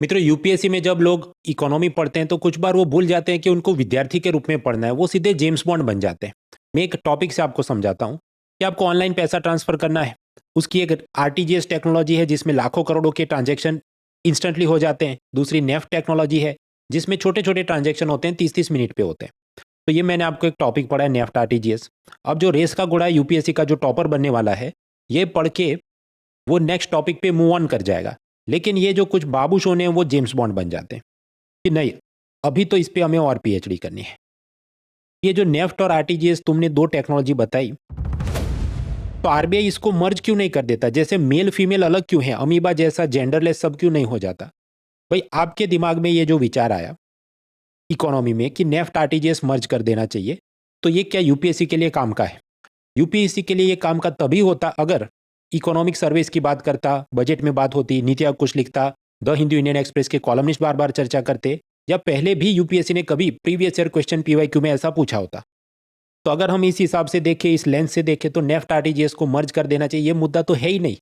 मित्रों, यूपीएससी में जब लोग इकोनॉमी पढ़ते हैं तो कुछ बार वो भूल जाते हैं कि उनको विद्यार्थी के रूप में पढ़ना है। वो सीधे जेम्स बॉन्ड बन जाते हैं। मैं एक टॉपिक से आपको समझाता हूँ कि आपको ऑनलाइन पैसा ट्रांसफर करना है। उसकी एक आरटीजीएस टेक्नोलॉजी है जिसमें लाखों करोड़ों के ट्रांजेक्शन इंस्टेंटली हो जाते हैं। दूसरी नेफ्ट टेक्नोलॉजी है जिसमें छोटे छोटे ट्रांजेक्शन होते हैं, 30-30 मिनट पे होते हैं। तो ये मैंने आपको एक टॉपिक पढ़ा है, नेफ्ट आरटीजीएस। अब जो रेस का घोड़ा है यूपीएससी का, जो टॉपर बनने वाला है, ये पढ़ के वो नेक्स्ट टॉपिक पे मूव ऑन कर जाएगा। लेकिन ये जो कुछ बाबू सोने हैं वो जेम्स बॉन्ड बन जाते हैं कि नहीं, अभी तो इस पे हमें और पीएचडी करनी है। ये जो नेफ्ट और आरटीजीएस तुमने दो टेक्नोलॉजी बताई, तो आरबीआई इसको मर्ज क्यों नहीं कर देता? जैसे मेल फीमेल अलग क्यों है, अमीबा जैसा जेंडरलेस सब क्यों नहीं हो जाता? भाई, आपके दिमाग में ये जो विचार आया इकोनॉमी में कि नेफ्ट आरटीजीएस मर्ज कर देना चाहिए, तो ये क्या यूपीएससी के लिए काम का है? यूपीएससी के लिए ये काम का तभी होता अगर इकोनॉमिक सर्विस की बात करता, बजट में बात होती, नीति आयोग कुछ लिखता, द हिंदू इंडियन एक्सप्रेस के कॉलमनिस्ट बार बार चर्चा करते, या पहले भी यूपीएससी ने कभी प्रीवियस ईयर क्वेश्चन पीवाईक्यू में ऐसा पूछा होता। तो अगर हम इस हिसाब से देखें, इस लेंस से देखें, तो नेफ्ट आरटीजीएस को मर्ज कर देना चाहिए। ये मुद्दा तो है ही नहीं।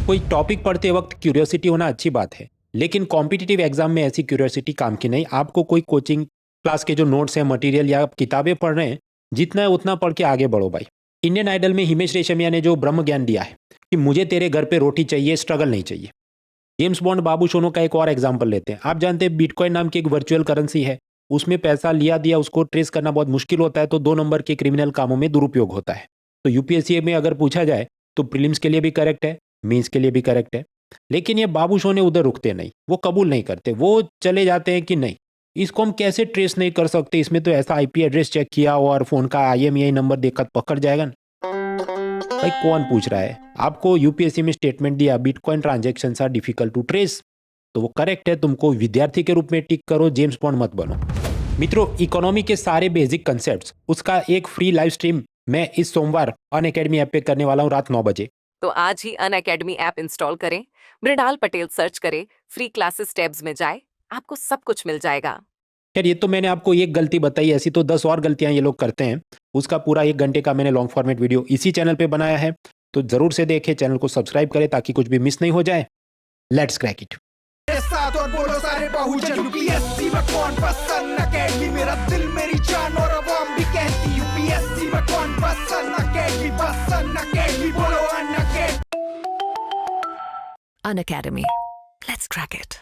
कोई टॉपिक पढ़ते वक्त क्यूरियोसिटी होना अच्छी बात है, लेकिन कॉम्पिटिटिव एग्जाम में ऐसी क्यूरियोसिटी काम की नहीं। आपको कोई कोचिंग क्लास के जो नोट्स हैं, मटेरियल या किताबें पढ़ रहे हैं, जितना है उतना पढ़ के आगे बढ़ो भाई। इंडियन आइडल में हिमेश रेशमिया ने जो ब्रह्म ज्ञान दिया है कि मुझे तेरे घर पे रोटी चाहिए, स्ट्रगल नहीं चाहिए। जेम्स बॉन्ड बाबू सोनो का एक और एग्जांपल लेते हैं। आप जानते हैं बिटकॉइन नाम की एक वर्चुअल करेंसी है, उसमें पैसा लिया दिया उसको ट्रेस करना बहुत मुश्किल होता है, तो 2 नंबर के क्रिमिनल कामों में दुरुपयोग होता है। तो यूपीएससी में अगर पूछा जाए तो प्रीलिम्स के लिए भी करेक्ट है, मेंस के लिए भी करेक्ट है। लेकिन ये बाबू सोने उधर रुकते नहीं, वो कबूल नहीं करते, वो चले जाते हैं कि नहीं, इसको हम कैसे ट्रेस नहीं कर सकते, इसमें तो ऐसा आईपी एड्रेस चेक किया और फोन का आईएमईआई नंबर देखकर पकड़ जाएगा ना। भाई, कौन पूछ रहा है? आपको यूपीएससी में स्टेटमेंट दिया bitcoin transactions are difficult to trace, तो वो करेक्ट है। तुमको विद्यार्थी के रूप में टिक करो, जेम्स बॉन्ड मत बनो। मित्रों, इकोनॉमी के सारे बेसिक कंसेप्ट्स, उसका एक फ्री लाइव स्ट्रीम मैं इस सोमवार अनअकैडमी ऐप पे करने वाला हूँ रात 9 बजे। तो आज ही अनअकैडमी ऐप इंस्टॉल करें, मृणाल पटेल सर्च करें, फ्री क्लासेस टैब्स में जाए, आपको सब कुछ मिल जाएगा। खैर, ये तो मैंने आपको एक गलती बताई, ऐसी तो 10 और गलतियां ये लोग करते हैं। उसका पूरा 1 घंटे का मैंने लॉन्ग फॉर्मेट वीडियो इसी चैनल पे बनाया है, तो जरूर से देखें, चैनल को सब्सक्राइब करें ताकि कुछ भी मिस नहीं हो जाए। Let's crack it. साथ और बोलो सारे बहुजन, यूपीएससी में कौन पसंद अकेडमी, मेरा दिल मेरी जान और आवाम भी कहती यूपीएससी में कौन पसंद अकेडमी बोलो Unacademy. Unacademy. Let's crack it.